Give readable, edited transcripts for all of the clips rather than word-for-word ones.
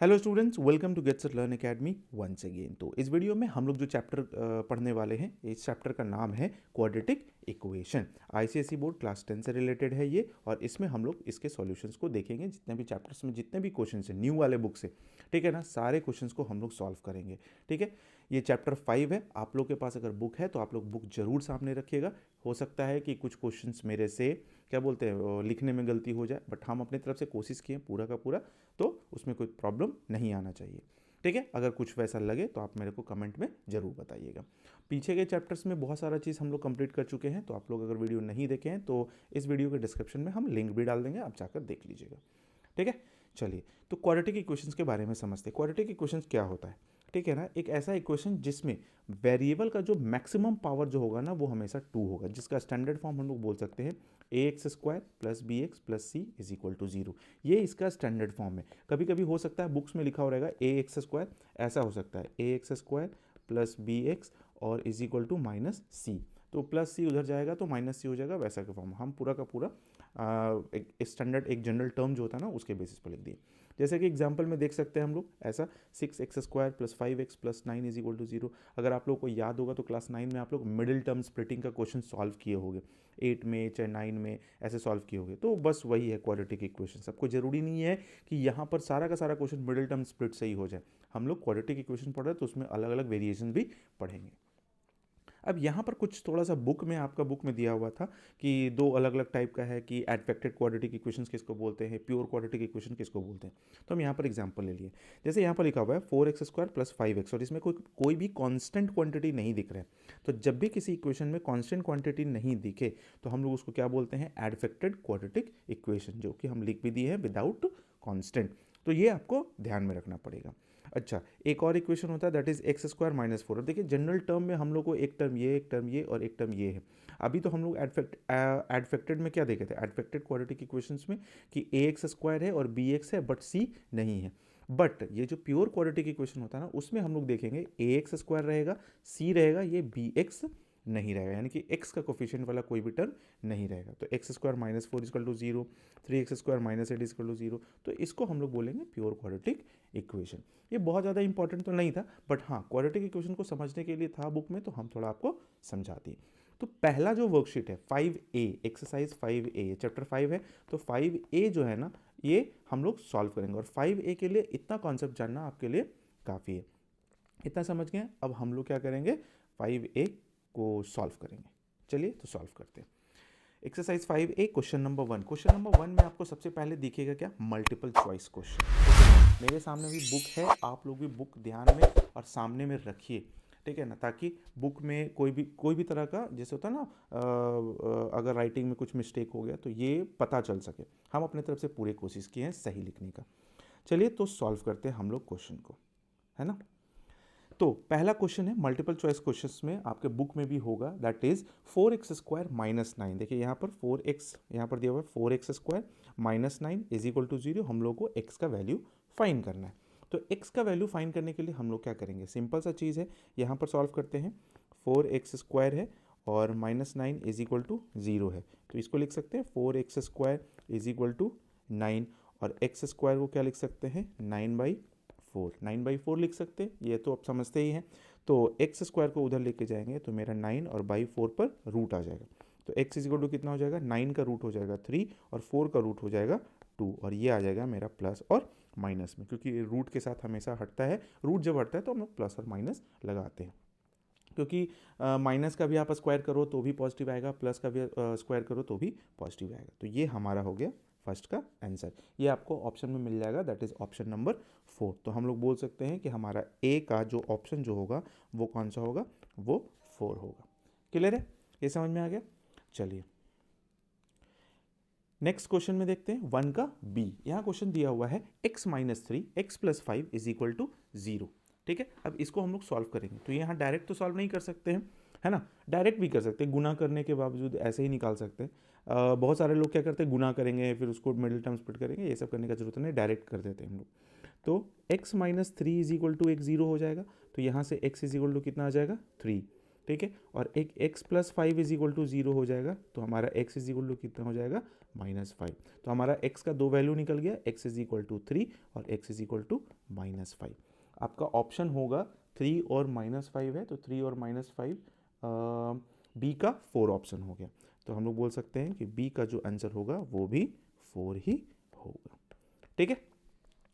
Hello students, welcome to Gets Learn academy once again. तो इस video में हम लोग जो चैप्टर पढ़ने वाले हैं, इस चैप्टर का नाम है quadratic equation. ICSE board class 10 से रिलेटेड है ये, और इसमें हम लोग इसके सॉल्यूशंस को देखेंगे। जितने भी चैप्टर्स में जितने भी क्वेश्चन हैं न्यू वाले बुक से, ठीक है ना, सारे क्वेश्चंस को हम लोग सॉल्व करेंगे। ठीक है, ये चैप्टर 5 है। आप लोग के पास अगर बुक है तो आप लोग बुक जरूर सामने रखिएगा। हो सकता है कि कुछ क्वेश्चंस मेरे से क्या बोलते हैं लिखने में गलती हो जाए, बट हम अपनी तरफ से कोशिश किए पूरा का पूरा, तो उसमें कोई प्रॉब्लम नहीं आना चाहिए। ठीक है, अगर कुछ वैसा लगे तो आप मेरे को कमेंट में ज़रूर बताइएगा। पीछे के चैप्टर्स में बहुत सारा चीज़ हम लोग कंप्लीट कर चुके हैं, तो आप लोग अगर वीडियो नहीं देखे हैं तो इस वीडियो के डिस्क्रिप्शन में हम लिंक भी डाल देंगे, आप जाकर देख लीजिएगा। ठीक है, चलिए तो क्वाड्रेटिक इक्वेशंस के बारे में समझते हैं। क्वाड्रेटिक इक्वेशंस क्या होता है, ठीक है ना, एक ऐसा इक्वेशन जिसमें वेरिएबल का जो मैक्सिमम पावर जो होगा ना वो हमेशा 2 होगा, जिसका स्टैंडर्ड फॉर्म हम लोग बोल सकते हैं a x square plus b x plus c is equal to 0। ये इसका स्टैंडर्ड फॉर्म है। कभी कभी हो सकता है बुक्स में लिखा हो रहेगा ए एक्स स्क्वायर, ऐसा हो सकता है a x square plus b x और is equal to minus c, तो प्लस सी उधर जाएगा तो माइनस सी हो जाएगा, वैसा का फॉर्म हम पूरा का पूरा एक स्टैंडर्ड एक जनरल टर्म जो होता है ना उसके बेसिस पर लिख दिए। जैसे कि एग्जांपल में देख सकते हैं हम लोग ऐसा 6x square plus 5x plus 9 is equal to 0। अगर आप लोग को याद होगा तो क्लास 9 में आप लोग मिडिल टर्म स्प्लिटिंग का क्वेश्चन सॉल्व किए होंगे, 8 में चाहे 9 में ऐसे सॉल्व किए होंगे। तो बस वही है क्वाड्रेटिक इक्वेशन। सबको जरूरी नहीं है कि यहाँ पर सारा का सारा क्वेश्चन मिडिल टर्म स्प्लिट से ही हो जाए। हम लोग क्वाड्रेटिक इक्वेशन पढ़ रहे हैं तो उसमें अलग अलग वेरिएशन भी पढ़ेंगे। अब यहाँ पर कुछ थोड़ा सा बुक में आपका बुक में दिया हुआ था कि दो अलग अलग टाइप का है कि एडफेक्टेड क्वाड्रेटिक इक्वेशंस किसको बोलते हैं, प्योर क्वाड्रेटिक इक्वेशन किसको बोलते हैं। तो हम यहाँ पर एग्जांपल ले लिए। जैसे यहाँ पर लिखा हुआ है 4x स्क्वायर प्लस 5x, और इसमें कोई भी कांस्टेंट क्वांटिटी नहीं दिख रहा है। तो जब भी किसी इक्वेशन में कांस्टेंट क्वांटिटी नहीं दिखे तो हम लोग उसको क्या बोलते हैं, एडफेक्टेड क्वाड्रेटिक इक्वेशन, जो कि हम लिख भी दिए हैं विदाउट कांस्टेंट। तो ये आपको ध्यान में रखना पड़ेगा। अच्छा, एक और इक्वेशन होता है that is x square minus 4। अब देखिए जनरल टर्म में हम लोग को एक टर्म ये, एक टर्म ये और एक टर्म ये है। अभी तो हम लोग एडफेक्टेड में क्या देखे थे, एडफेक्टेड क्वाड्रेटिक इक्वेशंस में कि ए एक्स स्क्वायर है और बी एक्स है बट सी नहीं है। बट ये जो प्योर क्वाड्रेटिक इक्वेशन होता है ना उसमें हम लोग देखेंगे ए एक्स स्क्वायर रहेगा, सी रहेगा, ये बी एक्स नहीं रहेगा, यानी कि x का कोफिशिएंट वाला कोई भी टर्म नहीं रहेगा। तो x square minus 4 is equal to 0, 3x square minus 8 is equal to 0। तो इसको हम लोग बोलेंगे प्योर क्वाड्रेटिक इक्वेशन। ये बहुत ज़्यादा इंपॉर्टेंट तो नहीं था, बट हाँ क्वाड्रेटिक इक्वेशन को समझने के लिए था बुक में, तो हम थोड़ा आपको समझा दिए। तो पहला जो वर्कशीट है 5A, एक्सरसाइज 5A, चैप्टर 5 है, तो 5A जो है ना ये हम लोग सॉल्व करेंगे। और 5A के लिए इतना कॉन्सेप्ट जानना आपके लिए काफ़ी है। इतना समझ गए, अब हम लोग क्या करेंगे, 5A को सॉल्व करेंगे। चलिए तो सॉल्व करते हैं। Exercise 5A question number 1। Question number 1 में आपको सबसे पहले दिखेगा क्या, मल्टीपल चॉइस क्वेश्चन। मेरे सामने भी बुक है, आप लोग भी बुक ध्यान में और सामने में रखिए, ठीक है ना, ताकि बुक में कोई भी तरह का जैसे होता है ना अगर राइटिंग में कुछ मिस्टेक हो गया तो ये पता चल सके। हम अपने तरफ से पूरी कोशिश की है सही लिखने का। चलिए तो सॉल्व करते हैं हम लोग क्वेश्चन को, है ना। तो पहला क्वेश्चन है मल्टीपल चॉइस क्वेश्चंस में, आपके बुक में भी होगा, that is 4x square minus 9। देखिए यहाँ पर 4x यहाँ पर दिया हुआ है 4x square minus 9 is equal to 0। हम लोग को x का वैल्यू फाइंड करना है। तो x का वैल्यू फाइंड करने के लिए हम लोग क्या करेंगे, सिंपल सा चीज़ है, यहाँ पर सॉल्व करते हैं। 4x स्क्वायर है और माइनस 9 इज इक्वल टू 0 है, तो इसको लिख सकते हैं 4x square is equal to 9, और x स्क्वायर को क्या लिख सकते हैं, 9/4 लिख सकते हैं, ये तो आप समझते ही हैं। तो एक्स स्क्वायर को उधर लेके जाएंगे तो मेरा 9 और बाई 4 पर रूट आ जाएगा। तो x इज इक्वल टू कितना हो जाएगा, 9 का रूट हो जाएगा 3 और 4 का रूट हो जाएगा 2, और ये आ जाएगा मेरा प्लस और माइनस में, क्योंकि रूट के साथ हमेशा हटता है, रूट जब हटता है तो हम लोग प्लस और माइनस लगाते हैं। क्योंकि माइनस का भी आप स्क्वायर करो तो भी पॉजिटिव आएगा, प्लस का भी स्क्वायर करो तो भी पॉजिटिव आएगा। तो ये हमारा हो गया फर्स्ट का आंसर। ये आपको ऑप्शन में मिल जाएगा, दैट इज ऑप्शन नंबर 4। तो हम लोग बोल सकते हैं कि हमारा ए का जो ऑप्शन जो होगा वो कौन सा होगा, वो 4 होगा। क्लियर है, ये समझ में आ गया। चलिए नेक्स्ट क्वेश्चन में देखते हैं 1 का बी। यहाँ क्वेश्चन दिया हुआ है x minus 3 x plus 5 is equal to 0। ठीक है, अब इसको हम लोग सॉल्व करेंगे। तो यहाँ डायरेक्ट तो सॉल्व नहीं कर सकते हैं, है ना, डायरेक्ट भी कर सकते हैं, गुना करने के बावजूद ऐसे ही निकाल सकते हैं। बहुत सारे लोग क्या करते हैं, गुना करेंगे फिर उसको मिडिल टर्म स्प्लिट करेंगे, ये सब करने का जरूरत नहीं, डायरेक्ट कर देते हैं हम लोग। तो x minus 3 is equal to एक 0 हो जाएगा, तो यहाँ से x इज इक्वल टू कितना आ जाएगा 3, ठीक है, और एक x plus 5 is equal to 0 हो जाएगा, तो हमारा x इज इक्वल टू कितना हो जाएगा -5। तो हमारा x का दो वैल्यू निकल गया, x इज इक्वल टू 3 और x इज इक्वल टू -5। आपका ऑप्शन होगा 3 और -5 है, तो 3 और -5 बी का 4 ऑप्शन हो गया। तो हम लोग बोल सकते हैं कि बी का जो आंसर होगा वो भी 4 ही होगा। ठीक है,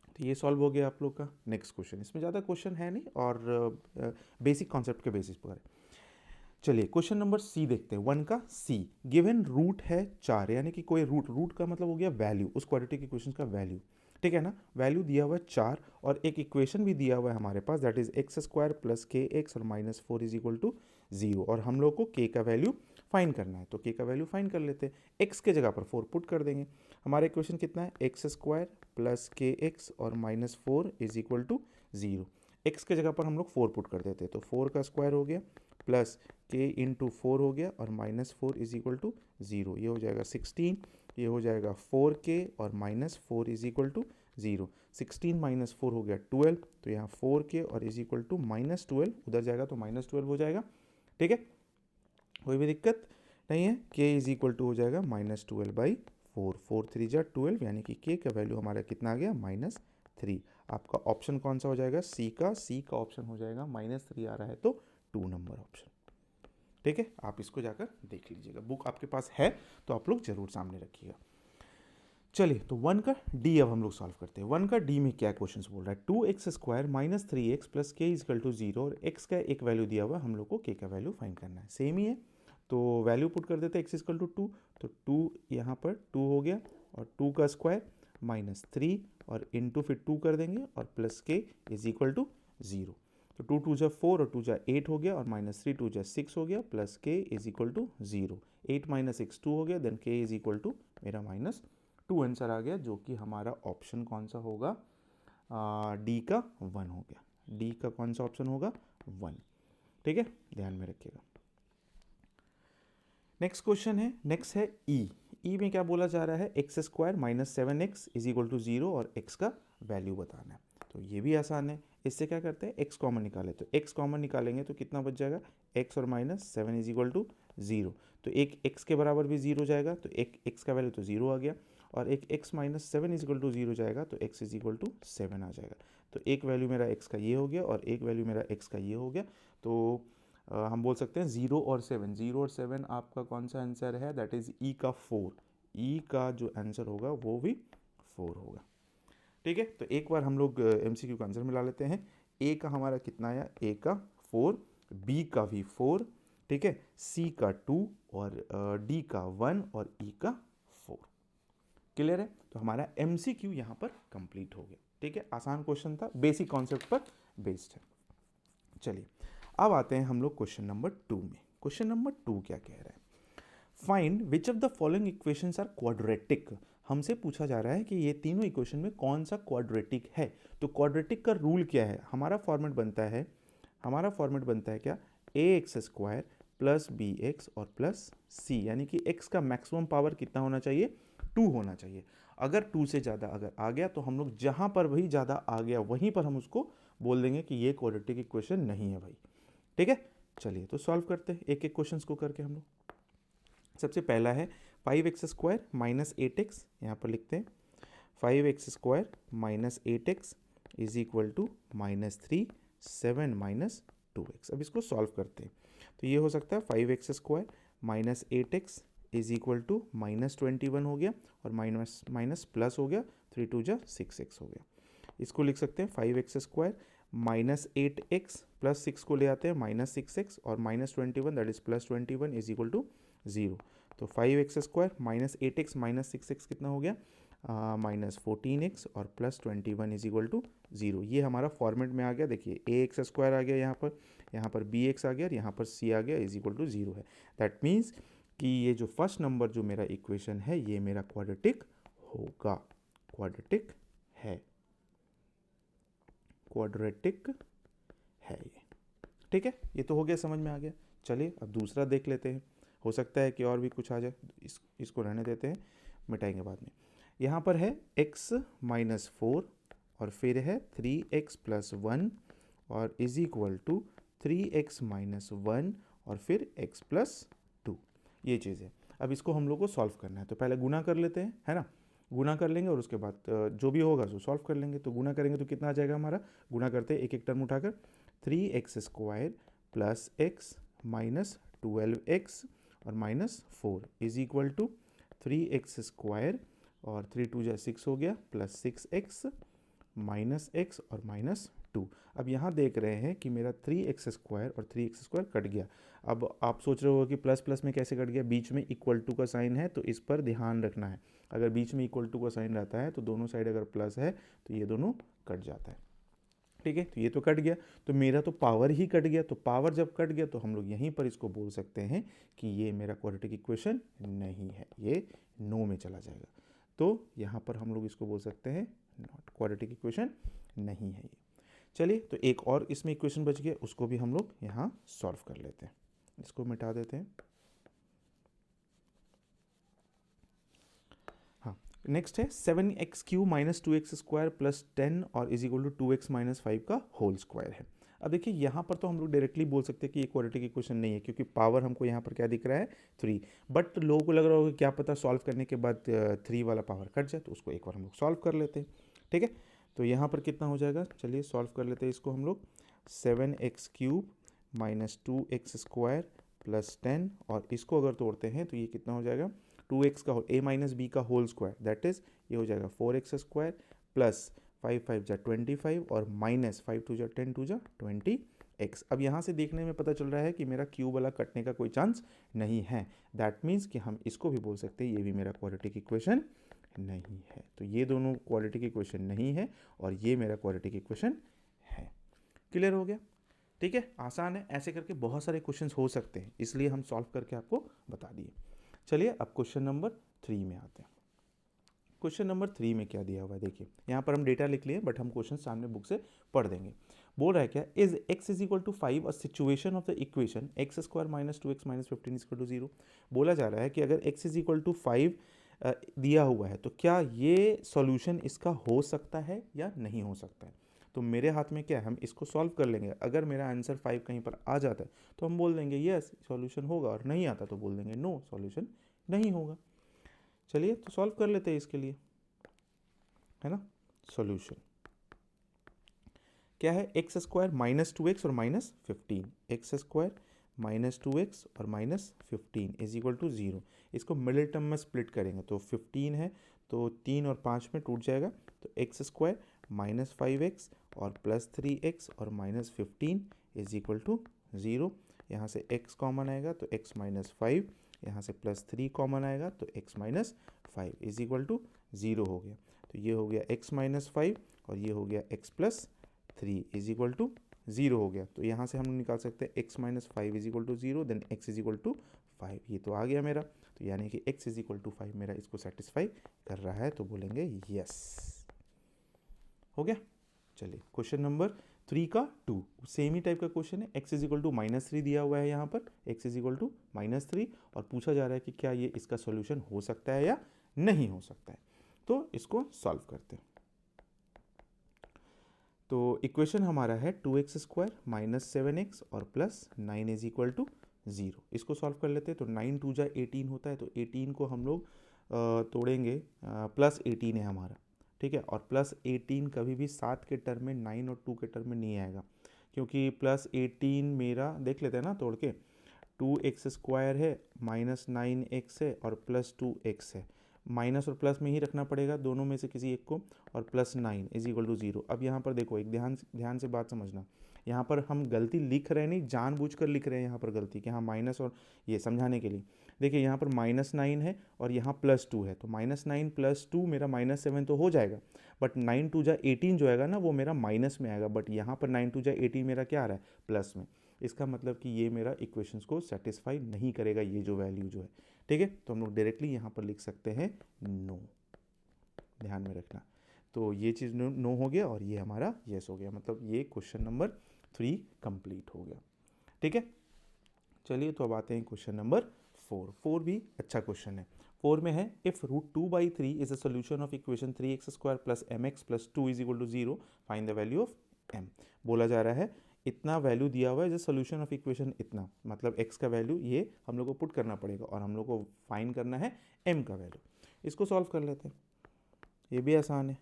तो ये सॉल्व हो गया आप लोग का। नेक्स्ट क्वेश्चन, इसमें ज़्यादा क्वेश्चन है नहीं और बेसिक कॉन्सेप्ट के बेसिस पर। चलिए क्वेश्चन नंबर सी देखते हैं, 1 का सी। गिवन रूट है 4, यानी कि कोई रूट का मतलब हो गया वैल्यू, उस क्वाड्रेटिक इक्वेशन का वैल्यू। ठीक है ना, वैल्यू दिया हुआ है 4 और एक इक्वेशन भी दिया हुआ है हमारे पास, दैट इज x² प्लस के एक्स और -4 इज इक्वल टू 0। और हम लोग को k का वैल्यू फाइंड करना है, तो k का वैल्यू फाइंड कर लेते हैं। x के जगह पर 4 पुट कर देंगे। हमारा इक्वेशन कितना है, x² प्लस के एक्स और -4 इज इक्वल टू 0। x के जगह पर हम लोग 4 पुट कर देते हैं, तो 4 का स्क्वायर हो गया प्लस k इंटू 4 हो गया और -4 इज इक्वल टू 0। ये हो जाएगा 16, ये हो जाएगा 4k और -4 इज इक्वल टू 0। 16 माइनस 4 हो गया 12, तो यहाँ 4k और इज इक्वल टू -12, उधर जाएगा तो -12 हो जाएगा। ठीक है, कोई भी दिक्कत नहीं है। k इज इक्वल टू हो जाएगा -12/4, 4 3 जा 12, यानी कि k का वैल्यू हमारा कितना आ गया, -3। आपका ऑप्शन कौन सा हो जाएगा, सी का ऑप्शन हो जाएगा -3 आ रहा है, तो 2 नंबर ऑप्शन। ठीक है, आप इसको जाकर देख लीजिएगा, बुक आपके पास है तो आप लोग जरूर सामने रखिएगा। चलिए, तो 1 का डी अब हम लोग सॉल्व करते हैं। 1 का डी में क्या क्वेश्चन बोल रहा है, 2x² माइनस 3x प्लस के इजकल टू 0 और x का एक वैल्यू दिया हुआ, हम लोग को k का वैल्यू फाइंड करना है। सेम ही है, तो वैल्यू पुट कर देते हैं, x इजकल टू 2, तो 2 यहाँ पर 2 हो गया और 2 का स्क्वायर -3 और इंटू फिर 2 कर देंगे और प्लस के इज इक्वल टू 0। तो 2 2 जा 4 और 2 जा 8 हो गया और -3 2 जा 6 हो गया प्लस के इज इक्वल टू 0। 8 - 6 2 हो गया, देन के इज इक्वल टू मेरा -2 आंसर आ गया, जो कि हमारा ऑप्शन कौन सा होगा, डी का 1 हो गया। डी का कौन सा ऑप्शन होगा, 1। ठीक है, ध्यान में रखिएगा। नेक्स्ट क्वेश्चन है, नेक्स्ट है ई में क्या बोला जा रहा है, x² minus 7x is equal to 0 और x का वैल्यू बताना है। तो ये भी आसान है, इससे क्या करते हैं, x कॉमन निकाले, तो x कॉमन निकालेंगे तो कितना बच जाएगा, x और -7 इज इक्वल टू 0। तो एक x के बराबर भी 0 जाएगा, तो एक x का वैल्यू तो 0 आ गया, और एक x - 7 इज इक्वल टू 0 जाएगा, तो x इज इक्वल टू 7 आ जाएगा। तो एक वैल्यू मेरा x का ये हो गया और एक वैल्यू मेरा x का ये हो गया। तो हम बोल सकते हैं 0 और 7 आपका कौन सा आंसर है, दैट इज ई का 4। ई का जो आंसर होगा वो भी 4 होगा। ठीक है, तो एक बार हम लोग एमसीक्यू का आंसर मिला लेते हैं। ए का हमारा कितना आया, ए का 4, बी का भी 4, ठीक है, सी का 2 और डी का 1 और ई का 4। क्लियर है, तो हमारा एमसीक्यू यहाँ पर कंप्लीट हो गया। ठीक है, आसान क्वेश्चन था, बेसिक कॉन्सेप्ट पर बेस्ड है। चलिए, अब आते हैं हम लोग क्वेश्चन नंबर 2 में। क्वेश्चन नंबर 2 क्या कह रहा है, find which of the following equations are quadratic. हमसे पूछा जा रहा है कि ये तीनों इक्वेशन में कौन सा क्वाड्रेटिक है। तो क्वाड्रेटिक का रूल क्या है, हमारा फॉर्मेट बनता है क्या, ax² प्लस bx और प्लस c, यानी कि x का मैक्सिमम पावर कितना होना चाहिए, 2 होना चाहिए। अगर 2 से ज़्यादा अगर आ गया तो हम लोग जहाँ पर वही ज़्यादा आ गया वहीं पर हम उसको बोल देंगे कि ये क्वाड्रेटिक इक्वेशन नहीं है भाई। ठीक है, चलिए तो सॉल्व करते हैं एक एक क्वेश्चन को करके हम लोग। सबसे पहला है 5x² माइनस 8x, यहाँ पर लिखते हैं 5x² minus 8x is equal to -3 7 minus 2x। अब इसको सॉल्व करते हैं, तो ये हो सकता है 5x² minus 8x is equal to -21 हो गया और माइनस प्लस हो गया, 3 2 जा 6x हो गया। इसको लिख सकते हैं 5x² माइनस 8x प्लस 6 को ले आते हैं -6x और -21 that is +21 is equal to 0। तो 5x² minus 8x minus 6x कितना हो गया, -14x और +21 इज इक्वल टू 0। ये हमारा फॉर्मेट में आ गया। देखिए ax² आ गया यहाँ पर bx आ गया और यहाँ पर c आ गया इज इक्वल टू 0 है। दैट मीन्स कि ये जो फर्स्ट नंबर जो मेरा इक्वेशन है ये मेरा क्वाड्रेटिक होगा, क्वाड्रेटिक है ये। ठीक है, ये तो हो गया, समझ में आ गया। चलिए अब दूसरा देख लेते हैं, हो सकता है कि और भी कुछ आ जाए, इसको रहने देते हैं, मिटाएंगे बाद में। यहाँ पर है x - 4 और फिर है 3x + 1 और इज इक्वल टू 3x - 1 और फिर x + 2, ये चीज़ है। अब इसको हम लोग को सॉल्व करना है, तो पहले गुना कर लेते हैं, है ना। गुना कर लेंगे और उसके बाद जो भी होगा सो सॉल्व कर लेंगे। तो गुना करेंगे तो कितना आ जाएगा हमारा, गुना करते हैं एक एक टर्म उठाकर, 3x² plus x minus 12x और minus 4 is equal to 3x² और 3 2 जा 6 हो गया प्लस 6x माइनस x और माइनस 2। अब यहाँ देख रहे हैं कि मेरा 3x² और 3x² कट गया। अब आप सोच रहे हो कि प्लस प्लस में कैसे कट गया, बीच में इक्वल टू का साइन है तो इस पर ध्यान रखना है। अगर बीच में इक्वल टू का साइन रहता है तो दोनों साइड अगर प्लस है तो ये दोनों कट जाता है, ठीक है। तो ये तो कट गया, तो मेरा तो पावर ही कट गया। तो पावर जब कट गया तो हम लोग यहीं पर इसको बोल सकते हैं कि ये मेरा क्वाड्रेटिक इक्वेशन नहीं है, ये नो में चला जाएगा। तो यहाँ पर हम लोग इसको बोल सकते हैं नॉट, क्वाड्रेटिक इक्वेशन नहीं है ये। चलिए, तो एक और इसमें इक्वेशन बच गया, उसको भी हम लोग यहाँ सॉल्व कर लेते हैं। इसको मिटा देते हैं। हाँ, नेक्स्ट है 7x³ माइनस 2x² प्लस 10 और is equal to 2x minus 5 का होल स्क्वायर है। अब देखिए यहाँ पर तो हम लोग डायरेक्टली बोल सकते हैं कि ये क्वाड्रेटिक इक्वेशन नहीं है, क्योंकि पावर हमको यहाँ पर क्या दिख रहा है 3। बट लोगों को लग रहा होगा क्या पता सॉल्व करने के बाद 3 वाला पावर कट जाए, तो उसको एक बार हम लोग सॉल्व कर लेते हैं, ठीक है। तो यहाँ पर कितना हो जाएगा, चलिए सॉल्व कर लेते हैं इसको हम लोग। 7x³ माइनस 2x² प्लस 10 और इसको अगर तोड़ते हैं तो ये कितना हो जाएगा, 2x का a माइनस बी का होल स्क्वायर, दैट इज ये हो जाएगा 4x² प्लस 5 5 जा 25 और माइनस 5 2 जा 10 2 जा 20x। अब यहाँ से देखने में पता चल रहा है कि मेरा क्यूब वाला कटने का कोई चांस नहीं है। दैट मीन्स कि हम इसको भी बोल सकते हैं ये भी मेरा क्वाड्रेटिक इक्वेशन नहीं है। तो ये दोनों क्वाड्रेटिक इक्वेशन नहीं है और ये मेरा क्वाड्रेटिक इक्वेशन है। क्लियर हो गया, ठीक है। आसान है, ऐसे करके बहुत सारे क्वेश्चंस हो सकते हैं, इसलिए हम सॉल्व करके आपको बता दिए। चलिए अब क्वेश्चन नंबर 3 में आते हैं। क्वेश्चन नंबर 3 में क्या दिया हुआ है, देखिए यहाँ पर हम डेटा लिख लिए बट हम क्वेश्चन सामने बुक से पढ़ देंगे। बोल रहा है क्या, is x is equal to 5 a situation of the equation x² minus 2x minus 15 is equal to 0। बोला जा रहा है कि अगर x इज इक्वल टू 5 दिया हुआ है तो क्या ये सॉल्यूशन इसका हो सकता है या नहीं हो सकता है। तो मेरे हाथ में क्या है, हम इसको सॉल्व कर लेंगे। अगर मेरा आंसर 5 कहीं पर आ जाता है तो हम बोल देंगे यस सॉल्यूशन होगा, और नहीं आता तो बोल देंगे नो सॉल्यूशन नहीं होगा। चलिए तो सॉल्व कर लेते हैं इसके लिए, है ना। सॉल्यूशन क्या है, x² माइनस 2x और माइनस 15, x² माइनस 2x और माइनस 15 इज इक्वल टू 0। इसको मिडिल टर्म में स्प्लिट करेंगे तो 15 है तो 3 और 5 में टूट जाएगा, तो x² माइनस 5x और प्लस 3x और माइनस 15 इज इक्वल टू 0। यहाँ से x कॉमन आएगा तो x माइनस 5, यहाँ से प्लस 3 कॉमन आएगा तो x minus 5 is equal to 0 हो गया। तो ये हो गया x माइनस 5 और ये हो गया x plus 3 is equal to 0 हो गया। तो यहाँ से हम निकाल सकते हैं x minus 5 is equal to 0, then x is equal to 5। ये तो आ गया मेरा, तो यानी कि x इज इक्वल टू 5 मेरा इसको सेटिस्फाई कर रहा है, तो बोलेंगे यस। हो गया। चलिए क्वेश्चन नंबर 3 का 2 सेम ही टाइप का क्वेश्चन है। x is equal to minus 3 दिया हुआ है यहाँ पर, x is equal to minus 3 और पूछा जा रहा है कि क्या ये इसका सॉल्यूशन हो सकता है या नहीं हो सकता है। तो इसको सॉल्व करते हैं। तो इक्वेशन हमारा है 2x² माइनस 7x और प्लस 9 इज इक्वल टू 0। इसको सॉल्व कर लेते हैं। तो 9 2 जा 18 होता है, तो 18 को हम लोग तोड़ेंगे, प्लस 18 है हमारा, ठीक है। और प्लस 18 कभी भी 7 के टर्म में 9 और 2 के टर्म में नहीं आएगा, क्योंकि प्लस 18 मेरा देख लेते हैं ना तोड़ के, 2x² है माइनस 9x है और प्लस 2x है, माइनस और प्लस में ही रखना पड़ेगा दोनों में से किसी एक को, और प्लस 9 इज इक्वल टू 0। अब यहाँ पर देखो एक ध्यान से बात समझना, यहाँ पर हम गलती लिख रहे हैं नहीं, जानबूझकर लिख रहे हैं यहाँ पर गलती कि हाँ माइनस, और ये समझाने के लिए देखिए यहाँ पर माइनस 9 है और यहाँ प्लस 2 है, तो माइनस 9 प्लस 2 मेरा माइनस 7 तो हो जाएगा, बट 9 2 जा 18 जो आएगा ना वो मेरा माइनस में आएगा, बट यहाँ पर 9 2 जा 18 मेरा क्या आ रहा है प्लस में। इसका मतलब कि ये मेरा इक्वेशंस को सेटिस्फाई नहीं करेगा, ये जो वैल्यू जो है, ठीक है। तो हम लोग डायरेक्टली यहाँ पर लिख सकते हैं नो, ध्यान में रखना। तो ये चीज़ नो हो गया और ये हमारा यस हो गया, मतलब ये क्वेश्चन नंबर 3 कंप्लीट हो गया, ठीक है। चलिए तो अब आते हैं क्वेश्चन नंबर 4। 4 भी अच्छा क्वेश्चन है। 4 में है if √2/3 is a solution of equation 3x² plus mx plus 2 is equal to 0, find the value of m। बोला जा रहा है इतना वैल्यू दिया हुआ है, जस्ट सोल्यूशन ऑफ इक्वेशन इतना, मतलब x का वैल्यू ये हम लोग को पुट करना पड़ेगा और हम लोग को फाइंड करना है m का वैल्यू। इसको सॉल्व कर लेते हैं, ये भी आसान है।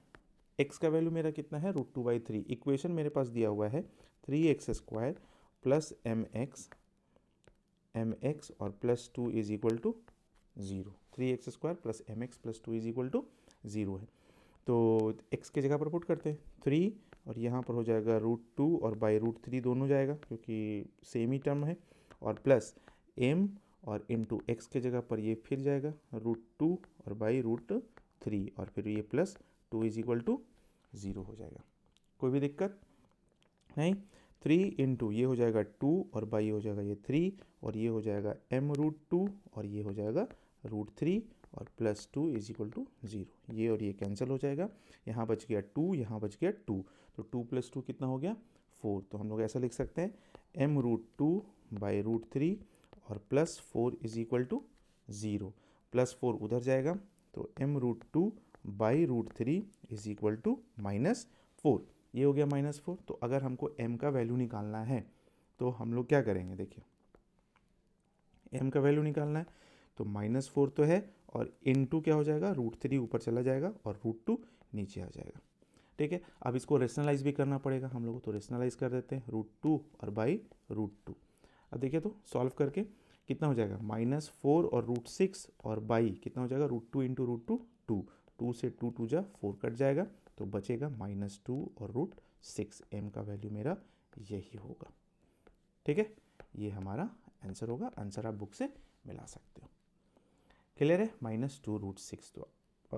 x का वैल्यू मेरा कितना है, √2/3। इक्वेशन मेरे पास दिया हुआ है 3x² प्लस mx और plus 2 is equal to 0। 3x² plus mx plus 2 is equal to 0 है। तो x की जगह पर पुट करते हैं 3 और यहाँ पर हो जाएगा √2 और बाई √3 दोनों जाएगा क्योंकि सेम ही टर्म है, और प्लस m और इंटू एक्स की जगह पर ये फिर जाएगा √2 और बाई √3 और फिर ये प्लस 2 इज इक्वल टू 0 हो जाएगा। कोई भी दिक्कत नहीं। 3 इंटू ये हो जाएगा 2 और बाई हो जाएगा ये 3 और ये हो जाएगा m√2 और ये हो जाएगा √3 और प्लस 2 इज इक्वल टू 0। ये और ये कैंसिल हो जाएगा, यहाँ बच गया 2, यहाँ बच गया 2, तो 2 प्लस 2 कितना हो गया 4। तो हम लोग ऐसा लिख सकते हैं m√2 बाई √3 और plus 4 is equal to 0। Plus 4 उधर जाएगा तो m√2 by √3 is equal to -4। ये हो गया -4। तो अगर हमको m का वैल्यू निकालना है तो हम लोग क्या करेंगे, देखिए m का वैल्यू निकालना है तो -4 तो है और इनटू क्या हो जाएगा, √3 ऊपर चला जाएगा और √2 नीचे आ जाएगा। ठीक है, अब इसको रेशनलाइज भी करना पड़ेगा हम लोग, तो रेशनलाइज कर देते हैं √2 और बाई √2। अब देखिए तो सॉल्व करके कितना हो जाएगा, -4 और √6 और बाई कितना हो जाएगा √2 इंटू √2 2, 2 से 2 2 जा 4 कट जाएगा तो बचेगा -2 और √6। m का वैल्यू मेरा यही होगा। ठीक है, ये हमारा आंसर होगा। आंसर आप बुक से मिला सकते हो। क्लियर है, -2 √6। तो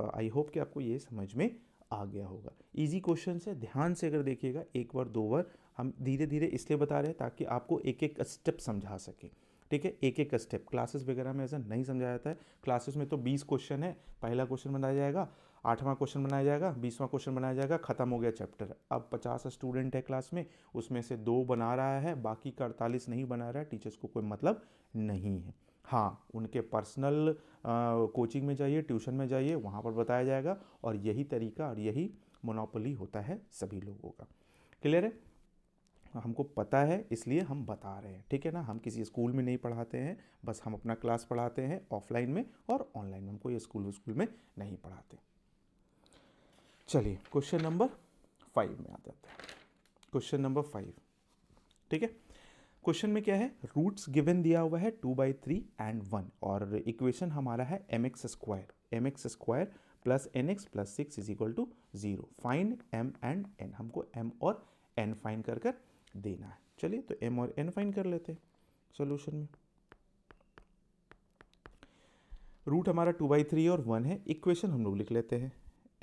आई होप कि आपको ये समझ में आ गया होगा। इजी क्वेश्चन से ध्यान से अगर देखिएगा, एक बार दो बार, हम धीरे धीरे इसलिए बता रहे हैं ताकि आपको एक एक स्टेप समझा सके। ठीक है, एक एक स्टेप। क्लासेस वगैरह में ऐसा नहीं समझाया जाता है। क्लासेस में तो 20 क्वेश्चन है, पहला क्वेश्चन बनाया जाएगा, 8वां क्वेश्चन बनाया जाएगा, 20वां क्वेश्चन बनाया जाएगा, खत्म हो गया चैप्टर। अब 50 स्टूडेंट है क्लास में, उसमें से 2 बना रहा है, बाकी का 48 नहीं बना रहा है, टीचर्स को कोई मतलब नहीं है। हाँ, उनके पर्सनल कोचिंग में जाइए, ट्यूशन में जाइए, वहाँ पर बताया जाएगा और यही तरीका और यही मोनोपोली होता है सभी लोगों का। क्लियर है, हमको पता है इसलिए हम बता रहे हैं। ठीक है ना, हम किसी स्कूल में नहीं पढ़ाते हैं, बस हम अपना क्लास पढ़ाते हैं ऑफलाइन में और ऑनलाइन में, हमको ये स्कूल में नहीं पढ़ाते। चलिए क्वेश्चन नंबर 5 में आ जाते हैं। क्वेश्चन नंबर 5, ठीक है। क्वेश्चन में क्या है, रूट्स गिवन दिया हुआ है 2/3 एंड 1 और इक्वेशन हमारा है mx² plus nx plus 6 is equal to 0। Find m and n, हमको m और n फाइंड कर देना है। चलिए तो m और n फाइंड कर लेते हैं सॉल्यूशन में। रूट हमारा 2/3 और 1 है। इक्वेशन हम लोग लिख लेते हैं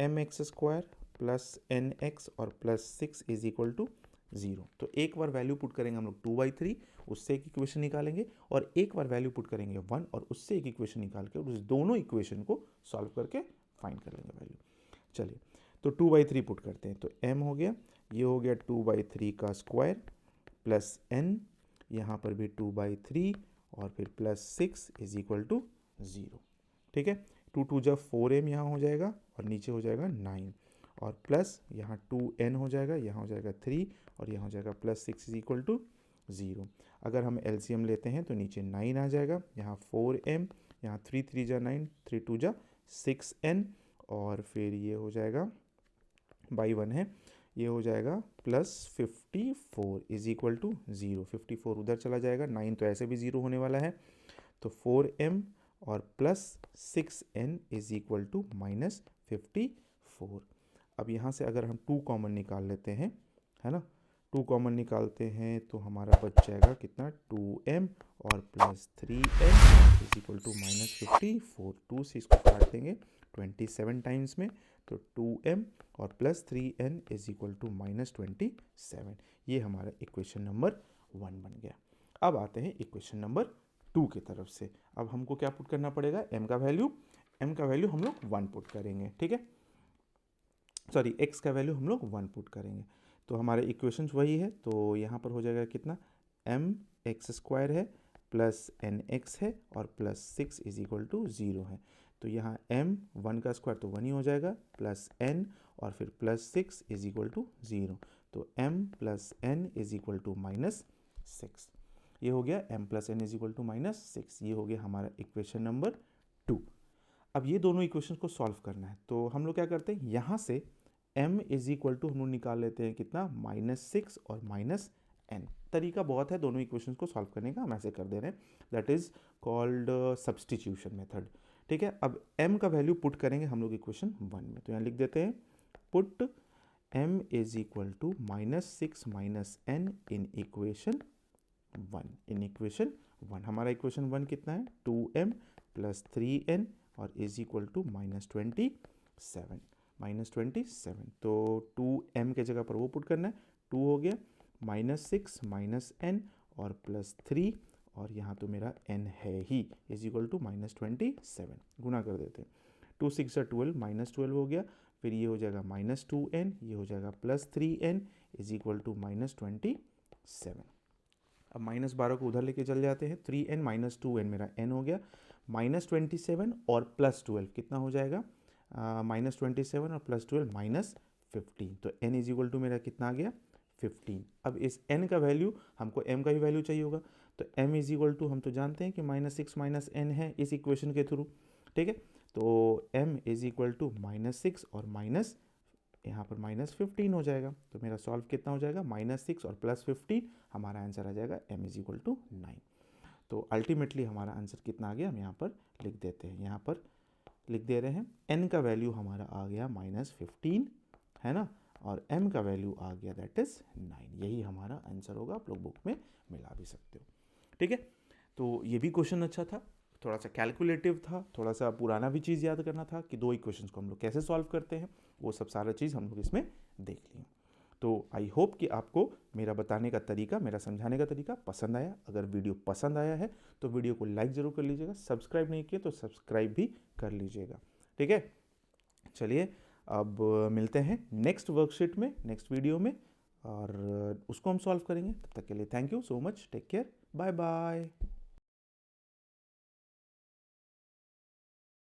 mx² प्लस nx और प्लस 6 इज इक्वल टू 0। तो एक बार वैल्यू पुट करेंगे हम लोग 2/3, उससे एक इक्वेशन निकालेंगे, और एक बार वैल्यू पुट करेंगे 1 और उससे एक इक्वेशन निकाल के उस दोनों इक्वेशन को सॉल्व करके फाइंड कर लेंगे वैल्यू। चलिए तो 2/3 पुट करते हैं, तो m हो गया, ये हो गया 2/3 का स्क्वायर प्लस n, यहाँ पर भी 2/3 और फिर प्लस 6 इज इक्वल टू 0। ठीक है, 2 2 जा 4m यहाँ हो जाएगा और नीचे हो जाएगा 9 और प्लस यहाँ 2n हो जाएगा, यहाँ हो जाएगा 3 और यहाँ हो जाएगा प्लस 6 इज इक्वल टू 0। अगर हम एलसीएम लेते हैं तो नीचे 9 आ जाएगा, यहाँ 4m, यहाँ 3 3 जा 9, 3 2 जा 6n और फिर ये हो जाएगा बाई 1 है, ये हो जाएगा प्लस 54 इज इक्वल टू 0। 54 उधर चला जाएगा, 9 तो ऐसे भी 0 होने वाला है, तो 4m और plus 6n is equal to -54। अब यहाँ से अगर हम 2 कॉमन निकाल लेते हैं, है ना, 2 कॉमन निकालते हैं तो हमारा बच जाएगा कितना, 2m और plus 3n is equal to -54। 2 से इसको काट देंगे 27 टाइम्स में, तो 2m और plus 3n is equal to -27। ये हमारा इक्वेशन नंबर 1 बन गया। अब आते हैं इक्वेशन नंबर 2 की तरफ से। अब हमको क्या पुट करना पड़ेगा, m का वैल्यू हम लोग 1 पुट करेंगे। ठीक है, सॉरी x का वैल्यू हम लोग 1 पुट करेंगे, तो हमारे इक्वेशंस वही है। तो यहाँ पर हो जाएगा कितना, mx² है प्लस nx है और प्लस 6 इज इक्वल टू 0 है। तो यहाँ m 1 का स्क्वायर तो 1 ही हो जाएगा, प्लस n और फिर प्लस 6 इज इक्वल टू 0। तो m plus n is equal to -6। ये हो गया m plus n is equal to -6। ये हो गया हमारा इक्वेशन नंबर 2। अब ये दोनों इक्वेशन को सॉल्व करना है, तो हम लोग क्या करते हैं, यहाँ से m इज इक्वल टू हम लोग निकाल लेते हैं कितना, -6 और -n। तरीका बहुत है दोनों इक्वेशन को सॉल्व करने का, हम ऐसे कर दे रहे हैं, that is called substitution method. ठीक है, अब m का वैल्यू पुट करेंगे हम लोग इक्वेशन 1 में, तो यहाँ लिख देते हैं put m is equal to -6 -n in equation 1। In equation 1 हमारा इक्वेशन 1 कितना है, 2m प्लस 3n और इज इक्वल टू -27। तो 2m के जगह पर वो पुट करना है, 2 हो गया, -6 -n और +3 और यहाँ तो मेरा n है ही, इज इक्वल टू -27। गुना कर देते हैं, 2 6 12, -12 हो गया, फिर ये हो जाएगा -2n, ये हो जाएगा +3n इज इक्वल टू -27। अब -12 को उधर लेके चल जाते हैं, 3n -2n मेरा n हो गया, -27 और +12 कितना हो जाएगा, -27 और +12 -15। तो n इज इक्वल टू मेरा कितना आ गया, 15। अब इस n का वैल्यू हमको m का भी वैल्यू चाहिए होगा, तो m इज इक्वल टू हम तो जानते हैं कि -6 -n है इस इक्वेशन के थ्रू। ठीक है, तो m इज इक्वल टू -6 और माइनस यहाँ पर -15 हो जाएगा, तो मेरा सॉल्व कितना हो जाएगा, -6 और +15, हमारा आंसर आ जाएगा m इज इक्वल टू 9। तो अल्टीमेटली हमारा आंसर कितना आ गया, हम यहाँ पर लिख देते हैं, यहाँ पर लिख दे रहे हैं n का वैल्यू हमारा आ गया -15, है ना, और m का वैल्यू आ गया दैट इज 9। यही हमारा आंसर होगा, आप लोग बुक में मिला भी सकते हो। ठीक है, तो ये भी क्वेश्चन अच्छा था, थोड़ा सा कैलकुलेटिव था, थोड़ा सा पुराना भी चीज़ याद करना था कि दो इक्वेशंस को हम लोग कैसे सॉल्व करते हैं, वो सब सारा चीज़ हम लोग इसमें देख लिए। तो आई होप कि आपको मेरा बताने का तरीका, मेरा समझाने का तरीका पसंद आया। अगर वीडियो पसंद आया है तो वीडियो को लाइक ज़रूर कर लीजिएगा, सब्सक्राइब नहीं किया तो सब्सक्राइब भी कर लीजिएगा। ठीक है, चलिए अब मिलते हैं नेक्स्ट वर्कशीट में, नेक्स्ट वीडियो में, और उसको हम सॉल्व करेंगे। तब तक के लिए thank you so much, take care, bye bye.